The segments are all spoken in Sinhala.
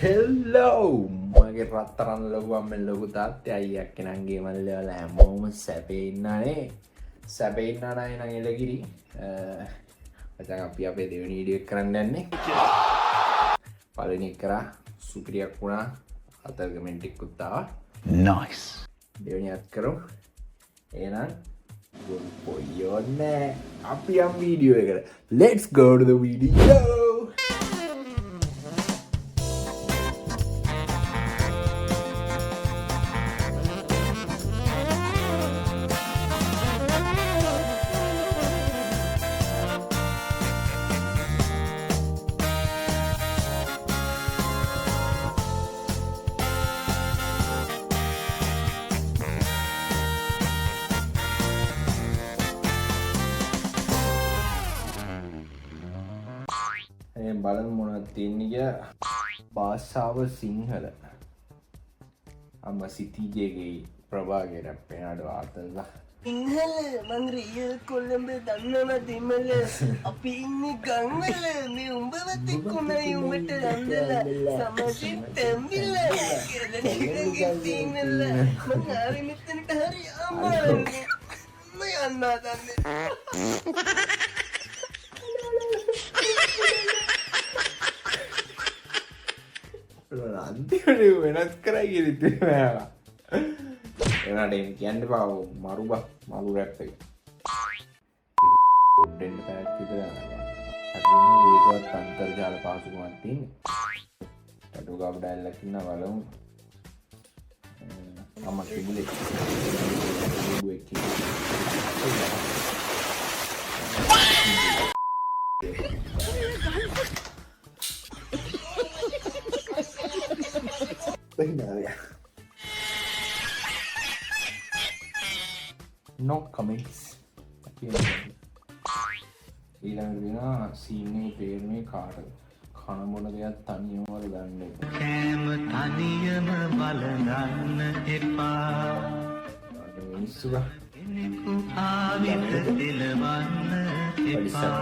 Hello මගේ රත්තරන් ලොකුවම් මෙන් ලොකු තාත්තේ අයියක් නංගේ මල්ලේ වල හැමෝම සැපේ ඉන්නනේ සැපේ ඉන්නා නෑ නං එළගිරි මචං අපි අපේ දෙවෙනි වීඩියෝ එක කරන්න යන්නේ පළවෙනි එක කරා සුපිරියක් වුණා 4 කමෙන්ට් එකකුත් ආවා nice දෙවෙනි එකත් කරමු එහෙනම් පොයෝනේ අපි යම් වීඩියෝ එකට let's go to the video බලමු මොනවද තියෙන්නේ කියලා භාෂාව සිංහල අම්ම සිටිජේගේ ප්‍රභාගේ රැප්පේනට වාර්තලා සිංහල මං රියල් කොළඹ දන්නව දෙමළ අපි ඉන්නේ ගංවල මේ උඹවත් එක්කුණයි උඹට රන්දලා සමසින් තැම්බිලා කෙලනිකගේ සිංහල මං ආවේ මෙතනට හරි අමාරුයි මම යන්නා දන්නේ අන්තිමට වෙනස් කරයි කියලා එනට එම් කියන්න පාව මරු මරු රැප් එක දෙන්න පැයක් විතර යනවා ඒකවත් අන්තර්ජාල පාසුකමක් තියෙන්නේ ටටු කප් ඩයලොග් ඉන්න බලමු අම්මා කිව්ලේ no comments ඊළඟට වෙනවා සීනේ පේන්නේ කාටද කන මොන දෙයක් තනියම වල ගන්න එපා කෑම තනියම බලන්න එපා මිනිස්සුලා කෙනෙකු ආවිත දෙලවන්න එපා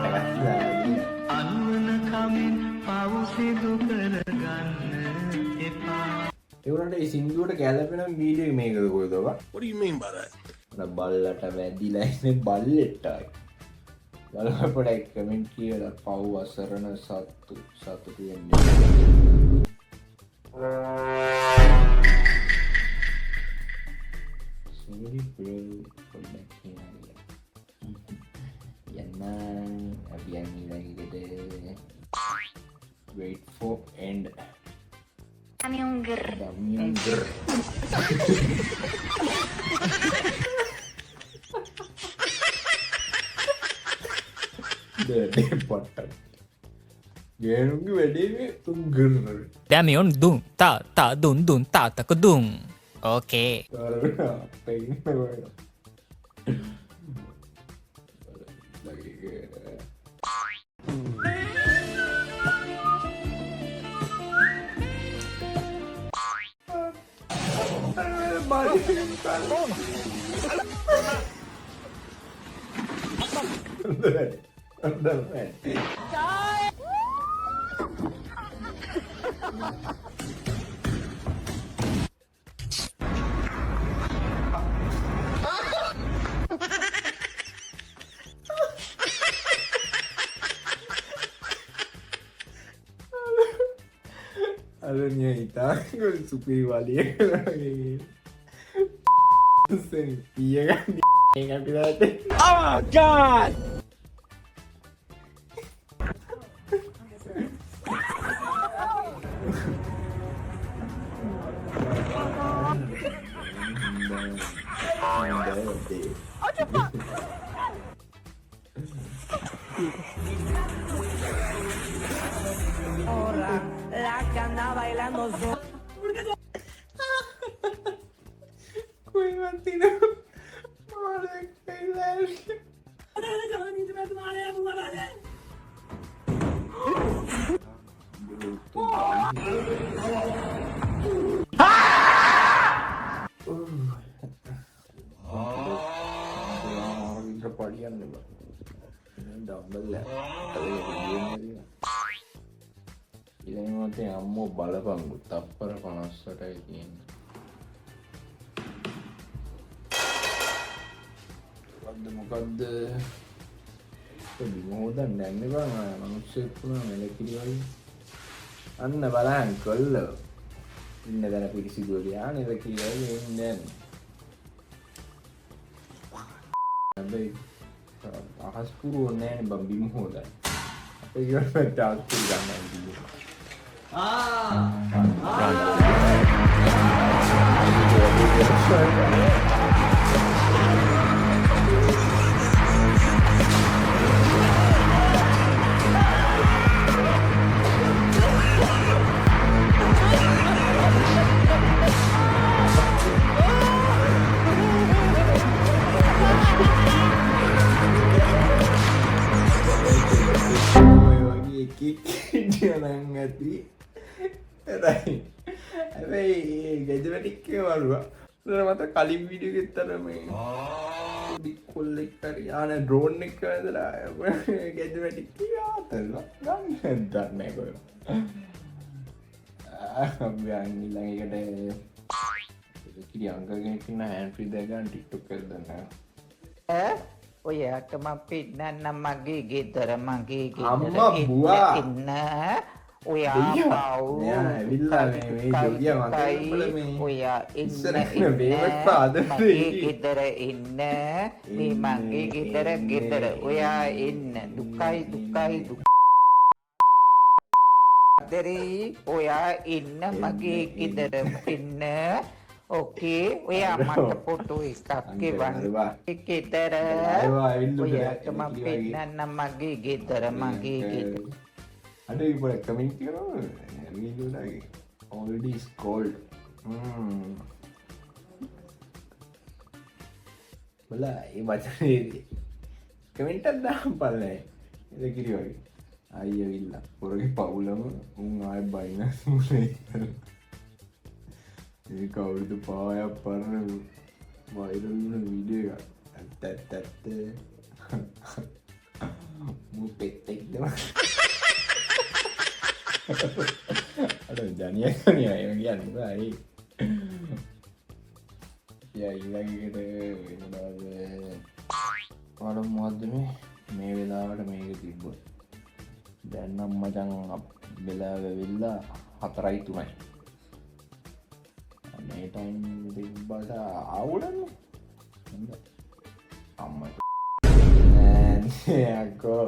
අනුන කමින් පවුසිදු කරගන්න එපා ඒ වුණාට ඒ සින්දුවට ගැලපෙන වීඩියෝ මේකද කොහෙද ඔබ What do you mean by that? බල්ලට වැදිලා ඉන්නේ බල්ලෙට්ටයි බලන්න පොඩ්ඩක් කමෙන්ට් කියලා පව් අසරණ සතු කියන්නේ සෝරි බ්‍රෝ පොඩ්ඩක් කියන්න යන්න අපි යන්නේ ඊළඟට wait for end Dame un grr. ගේනුගේ වැඩේ තුංගර Damion dun ta dun ta tak dun. Okay. Alurnya hitam, gue supir wali iya kan ingat kita oh god la cana bailando Martino Mare que Padian nih, Pak. Ini double ya. Kalau yang begini ini. Ini mau ඉතින් අම්මෝ බලපංගු තප්පර 58යි තියෙන්නේ. මොකද්ද මොහොතක් නැන්නේ බං මනුස්සයෙක් වුණා මෙලකිරි වගේ. අන්න බලන්න කොල්ලෝ ඉන්න දැන පිරිසිදුව ගියා නෙලකිරි වගේ ඉන්නේ නැහැ. අහස් පුරුව නැහැ බං බිම් හොදයි. අපේ ගෙවල්ට අහස් පුරු ගන්න ඉන්නේ. නං ඇති ඇයි හැබැයි ගැජවැටික්කේ වලුවා මත කලින් වීඩියෝ ගෙත්තර මේ කොල්ලෙක් හරි ආන ඩ්‍රෝන් එක වැදලා ගැජවැටික්කේ ආතල්ලා ගන්න දන්නේ කොහෙද ඊළඟට කිරි අංකගෙනෙක් ඉන්න හෑන්ඩ් ෆ්‍රී දාගන්න ටික්ටොක් එකක් දාන්න ඔයාට මම පෙන්නන්න මගේ ගෙදර මගේ අම්මා බුවා ඉන්න ඔයා පව් ඇවිල්ලා මේ ජොගිය මගේ මේ ඔයා ඉස්සර වේවත් පාදේ මගේ ගෙදර ඉන්න මේ මගේ ගෙදර ඔයා ඉන්න දුකයි දරේ ඔයා ඉන්න මගේ ගෙදර ඉන්න ඕකේ ඔයා මට ෆොටෝ එකක් ගෙවන්න ගෙදර ඔයාට මම පෙන්නන්න මගේ ගෙදර අද ඉබල කමෙන්ට් කරනවා වීඩියෝලගේ already is cold බලා ඒ වචනේ කමෙන්ට් එකක් දාන්න බලන්න ඒක කිරි වගේ අයියවිල්ලා පොරගේ පවුලම උන් ආයෙ බයින සුනේ ඒ කවුරුද පායක් පරණ වයිරල් වුණ වීඩියෝ එකක් ඇත්ත මු පෙත්තෙක්ද අර ජනියා කියන්නේ බයි ඊළඟට වෙනවාද වල මොකද්ද මේ වෙලාවට මේක තිබ්බොත් දැන් නම් මචං වෙලාව වෙවිලා 4:03යි මේ ටයිම් තිබ්බට ආවුලන්නේ අම්මා අක්කෝ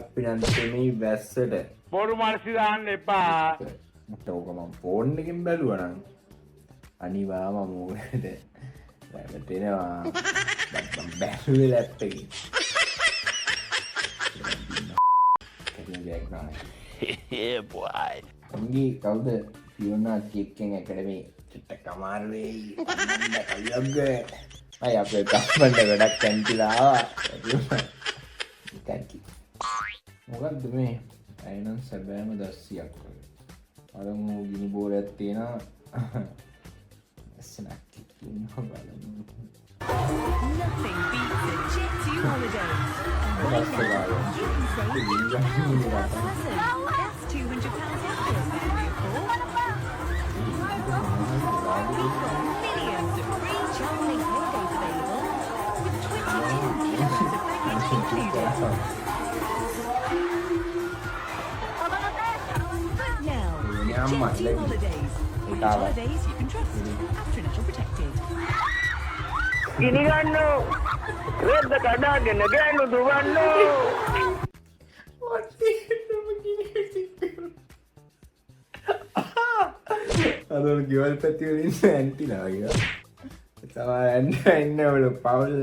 අපි නම් මේ වැස්සට බොරු මානසි දාන්න එපා. මට ඕක මම ෆෝන් එකෙන් බැලුවා නම් අනිවාම මෝරේද වැටෙනවා. මම බැලුවේ ලැප් එකේ. Yeah boy. අංගී කවුද ෆියෝනා කික්කෙන් ඇකඩමි චුට්ටක් අමාරු වෙයි. කල්ලග්ග අය අපේ කම්මන්ට ගොඩක් කැන්තිලා ආවා. කැන්ති මොකක්ද මේ අයනම් සැබෑම දස්සියක් වගේ අරමු ගිනි බෝලයක් තියෙනවා ඇස්සනක් ඉන්නවා බලමු Nothing beats a Jet2 holiday. Right now, you can save £200 per person. That's £200 extra family of four. We've got millions of free Charlie holidays available with 22 kilos of baggage included. Now, Jet2 holidays. With holidays you can trust. Astronaut protected. ගිනි ගන්න. රෙද්ද කඩාගෙන ගෑනු දුවන්න. අදොර ගෙවල් පැති වල ඉන්න ඇන්ටිලා වගේ. තමයි එන්නවලු පවුල්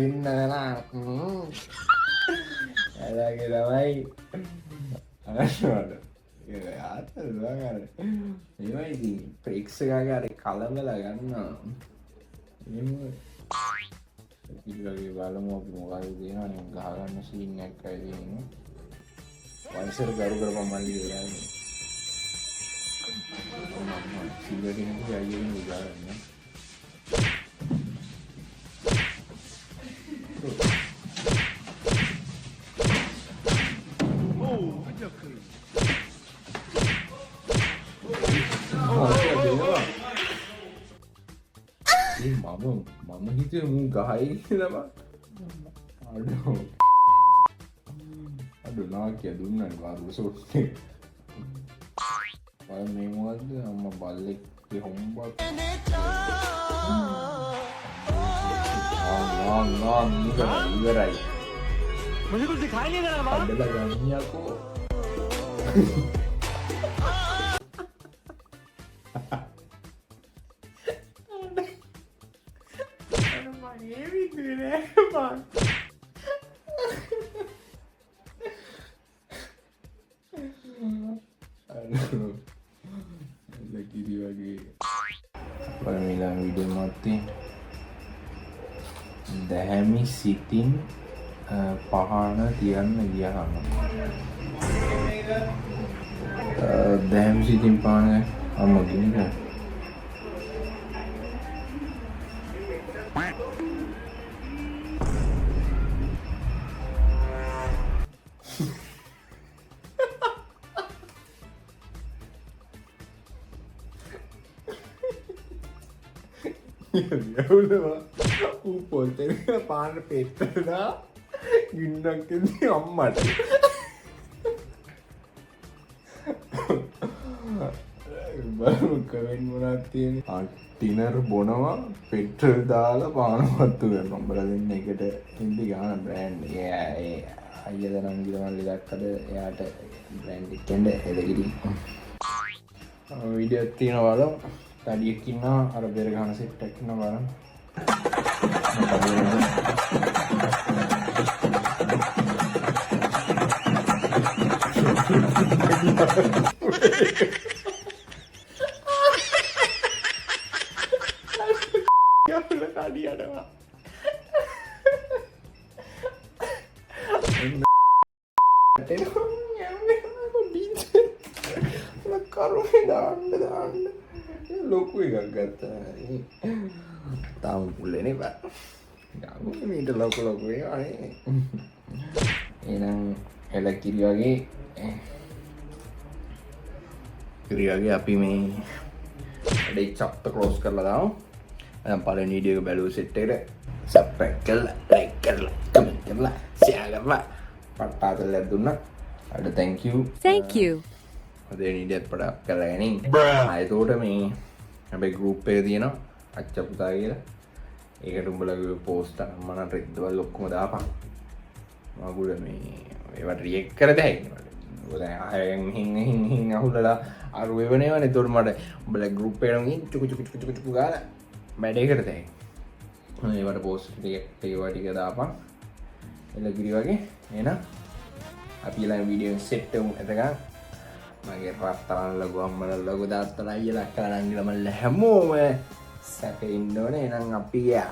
ඉන්න නා. එලාගේ ළමයි අරනවා. ඒ ආතල් වගාර. මේවා ඉතින් ප්‍රේක්ෂකයාගේ අර කලබල ගන්නවා. එහෙම ඉතින් බලමු අපි මොකද දෙනවනේ ගහගන්න සීන් එකක් ඇවිදින්නේ. වයිසර් ගරු කරපම් මල්ලි ගියානේ. සිල්වරින් ගියාගෙන ගියානේ. මම හිතුවේ මූ ගහයි කියලා බං. අඩෝ නාකිය දුන්නනේ වාරු සෝට්ටේ. මේ මොකද්ද අම්මා බල්ලෙක්ගේ හොම්බක්. ඉවරයි. मुझे कुछ दिखाई नहीं दे रहा बाप අඩලා ගන්නයකෝ. ලකිරි වගේ පරමිලා වීඩියෝ මත්තේ දැහැමි සිතින් පහන තියන්න ගියහම දැහැමි සිතින් පහන අම්මගිනික යවුලවා ඌ පොල්තෙන පාන පෙත්තනා ගින්නක්කෙදී අම්මට බලමු කමෙන්ට් මොනවද තියෙන්නේ ටිනර් බොනවා පෙට්‍රල් දාලා පානපත්තු කරනවා උඹලා දෙන්න එකට හින්දි ගාන බ්‍රෑන්ඩ් ඒ අයියද නංගිද මල්ලි දැක්කද එයාට බ්‍රෑන්ඩ් එකෙන්ද එළගිරි වීඩියෝ එකක් තියෙනවා බලමු තඩියක් ඉන්නවා අර බෙර ගන්න සෙට් එකක් ඉන්නවා බලන්න කරුණේ දාන්න ලොකු එකක් ගත්තා තාම පුල්ලනේ බා ගමු මීට ලොකු අනේ එහෙනම් එලකිරි වගේ කිරියගේ අපි මේ වැඩේ චප්ට ක්ලෝස් කරලා දාමු දැන් පළවෙනි වීඩියෝ එක බැලුව සෙට් එකට සබ්ස්ක්‍රයිබ් කරලා ලයික් කරලා කමෙන්ට් කරලා ෂෙයා කරලා පට්ටාතල්ලක් දුන්නා අද thank you අදේ නීඩියත් පඩක් කරලා ගැනීම ආයතෝට මේ හැබැයි ගෲප් එක තියෙනවා අච්චා පුතා කියලා ඒකට උඹලගේ පෝස්ට් එක මම රෙද්දවල් ඔක්කොම දාපන් මගුල මේ ඒවට රියැක්ට් කර දෙයි දැන් අයන් හින් අහුලලා අර වෙවනේවනේ එතකොට මට උඹලා ගෲප් එකට ගිහින් චුකු ගාලා වැඩේ කර දෙයි ඒවට පෝස්ට් රියැක්ට් ඒවා ටික දාපන් එළගිරි වගේ එහෙනම් අපි ඊළඟ වීඩියෝ එක සෙට් කරමු එතකන් මගේ රත්තරන් ලොකු අම්මලා ලොකු තාත්තලා අයියලා අක්කලා නංගිලා මල්ල හැමෝම සැපේ ඉන්න ඕනේ එහෙනම් අපි යා